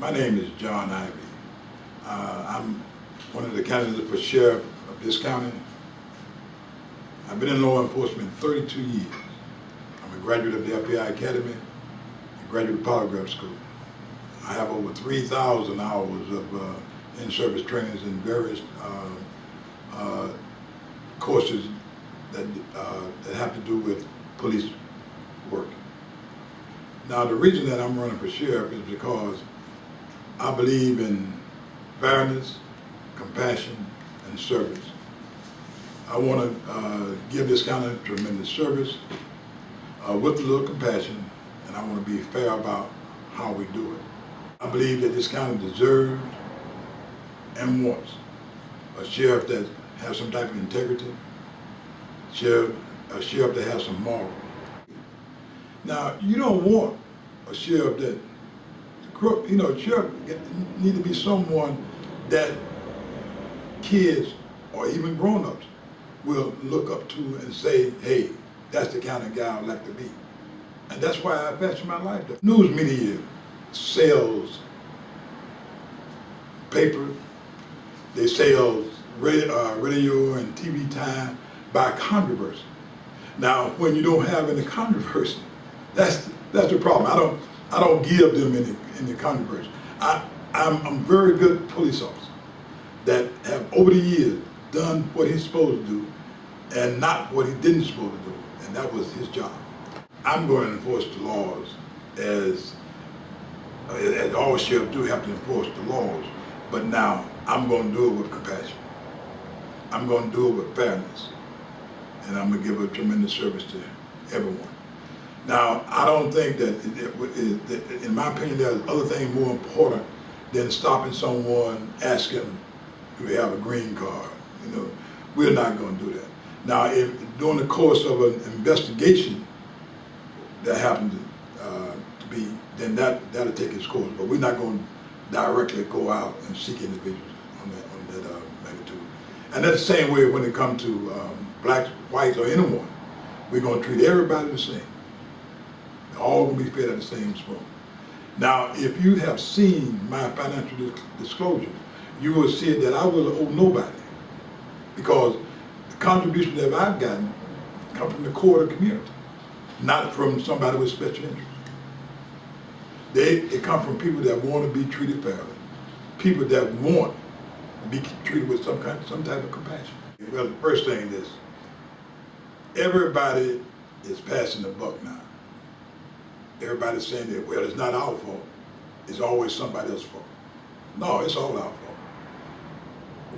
My name is John Ivey. I'm one of the candidates for sheriff of this county. I've been in law enforcement 32 years. I'm a graduate of the FBI Academy, a graduate of polygraph school. I have over 3,000 hours of in-service trainings in various courses that have to do with police work. Now, the reason that I'm running for sheriff is because I believe in fairness, compassion, and service. I want to give this county tremendous service with a little compassion, and I want to be fair about how we do it. I believe that this county deserves and wants a sheriff that has some type of integrity, a sheriff that has some morals. Now, you don't want a sheriff that, sheriff need to be someone that kids or even grown-ups will look up to and say, hey, that's the kind of guy I'd like to be. And that's why I invested my life. The news media sells paper, they sell radio and TV time by controversy. Now, when you don't have any controversy, that's the problem. I don't give them any controversy. I'm a very good police officer that have over the years done what he's supposed to do and not what he didn't supposed to do, and that was his job. I'm going to enforce the laws as all sheriffs do have to enforce the laws, but now I'm going to do it with compassion. I'm going to do it with fairness, and I'm going to give a tremendous service to everyone. Now, I don't think that, in my opinion, there's other things more important than stopping someone, asking, do they have a green card? We're not going to do that. Now, if during the course of an investigation that happens to be, then that'll take its course. But we're not going to directly go out and seek individuals on that magnitude. And that's the same way when it comes to blacks, whites, or anyone. We're going to treat everybody the same. They're all going to be fed at the same spoon. Now, if you have seen my financial disclosure, you will see that I will owe nobody, because the contributions that I've gotten come from the core of the community, not from somebody with special interest. They come from people that want to be treated fairly, people that want to be treated with some type of compassion. Well, the first thing is, everybody is passing the buck now. Everybody's saying that, well, it's not our fault. It's always somebody else's fault. No, it's all our fault.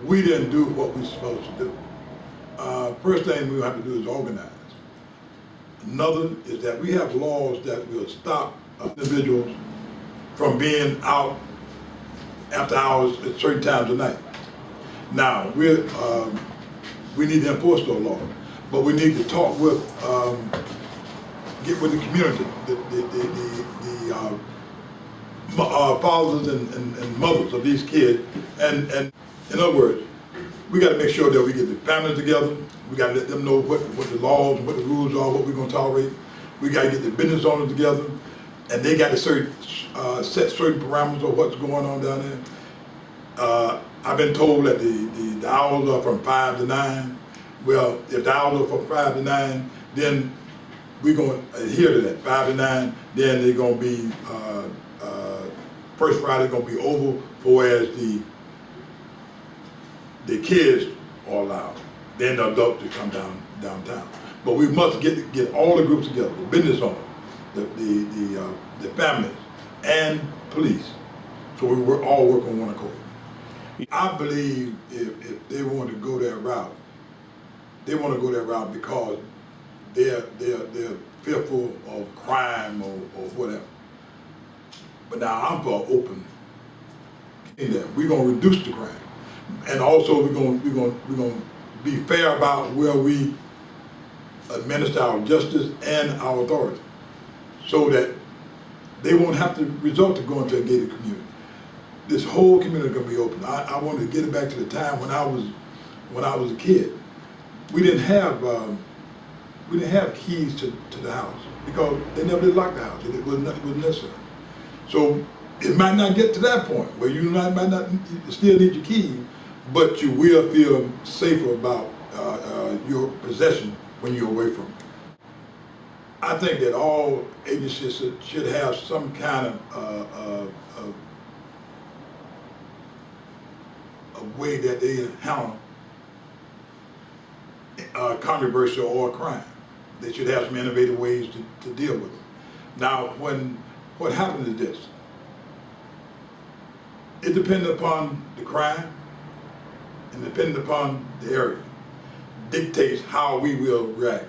We didn't do what we're supposed to do. First thing we have to do is organize. Another is that we have laws that will stop individuals from being out after hours at certain times of night. Now, we need to enforce those laws, but we need to talk with, get with the community, the fathers and mothers of these kids, and in other words, we got to make sure that we get the families together. We got to let them know what the laws and what the rules are, what we're going to tolerate. We got to get the business owners together, and they got to set certain parameters of what's going on down there. I've been told that the hours are from 5 to 9. Well, if the hours are from 5 to 9, then we're going to adhere to that. 5 to 9, then they're going to be, first Friday going to be over, whereas the kids are allowed. Then the adults to come downtown. But we must get all the groups together, the business owners, the families, and police, so we all work on one accord. I believe if they want to go that route, they want to go that route because they're fearful of crime or whatever. But now I'm for open. We're going to reduce the crime, and also we're going to be fair about where we administer our justice and our authority, so that they won't have to resort to going to a gated community. This whole community is going to be open. I wanted to get it back to the time when I was a kid. We didn't have keys to the house because they never did lock the house. It wasn't necessary. So It might not get to that point where you might not you still need your keys, but you will feel safer about your possession when you're away from it. I think that all agencies should have some kind of a way that they handle controversy or crime. They should have some innovative ways to deal with them. Now, what happens is this. It depends upon the crime and depending upon the area, dictates how we will react.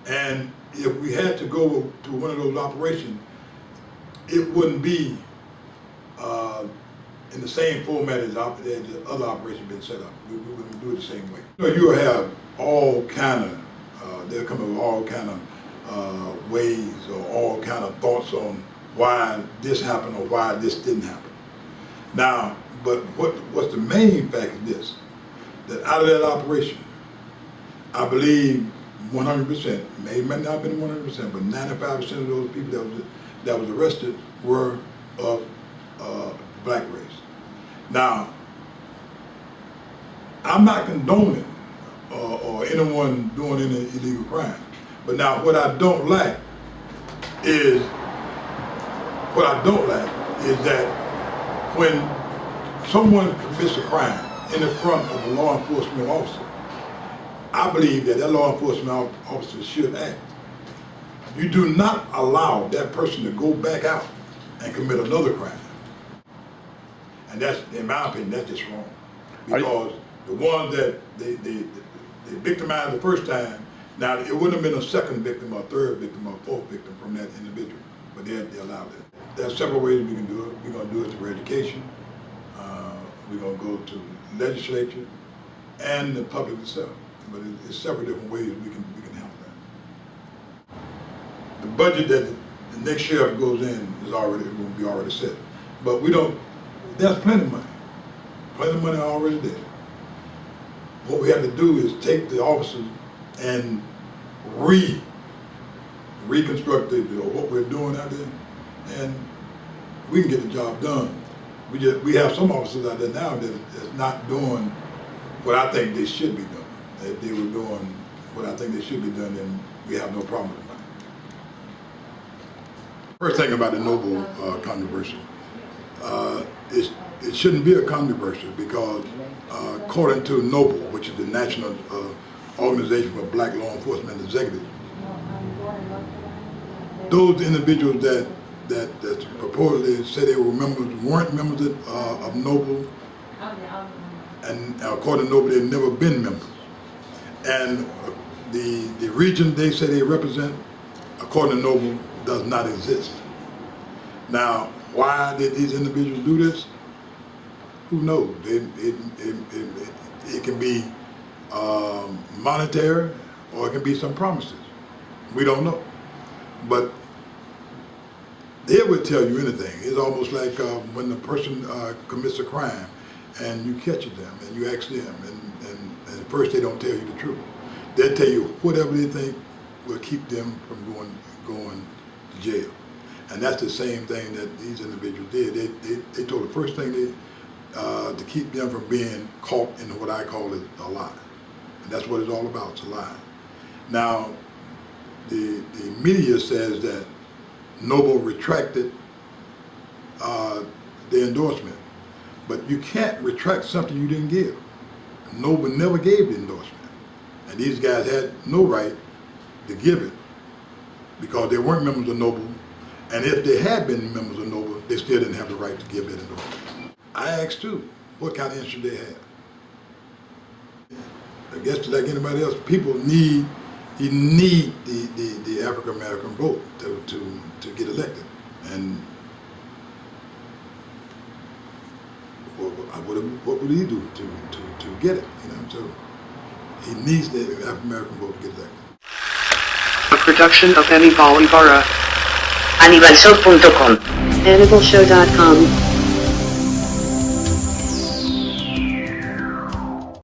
And if we had to go to one of those operations, it wouldn't be in the same format as the other operations been set up. We wouldn't do it the same way. You will have all kind of, they'll come up with all kind of ways or all kind of thoughts on why this happened or why this didn't happen. Now, but what's the main fact is this, that out of that operation, I believe 100%, may not have been 100%, but 95% of those people that was arrested were of black race. Now, I'm not condoning or anyone doing any illegal crime, but now what I don't like is that when someone commits a crime in the front of a law enforcement officer, I believe that law enforcement officer should act. You do not allow that person to go back out and commit another crime. And that's, in my opinion, that's just wrong. Because the ones that they victimized the first time, now it wouldn't have been a second victim or third victim or fourth victim from that individual, but they allowed it. There are several ways we can do it. We're going to do it through education. We're going to go to legislature and the public itself. But it's several different ways we can handle that. The budget that the next sheriff goes in is will be already set. But there's plenty of money. Plenty of money already there. What we have to do is take the officers and reconstruct what we're doing out there, and we can get the job done. We have some officers out there now that's not doing what I think they should be doing. If they were doing what I think they should be doing, then we have no problem with the money. First thing about the Noble controversy, it shouldn't be a controversy because according to Noble, which is the National Organization for Black Law Enforcement Executives, those individuals that purportedly say they were members weren't members of Noble, and according to Noble, they've never been members. And the region they say they represent, according to Noble, does not exist. Now, why did these individuals do this? Who knows? It can be monetary, or it can be some promises. We don't know. But they would tell you anything. It's almost like when the person commits a crime and you catch them and you ask them, and at first they don't tell you the truth. They'll tell you whatever they think will keep them from going to jail. And that's the same thing that these individuals did. They told the first thing to keep them from being caught in what I call a lie. And that's what it's all about, it's a lie. Now, the media says that Noble retracted the endorsement, but you can't retract something you didn't give. Noble never gave the endorsement, and these guys had no right to give it because they weren't members of Noble, and if they had been members of Noble, they still didn't have the right to give that endorsement. I asked too, what kind of interest they had. I guess like anybody else, people need the African American vote to get elected, and what would he do to get it? You know, so he needs the African American vote to get elected. A production of Hannibal Ibarra. HannibalShow.com. HannibalShow.com.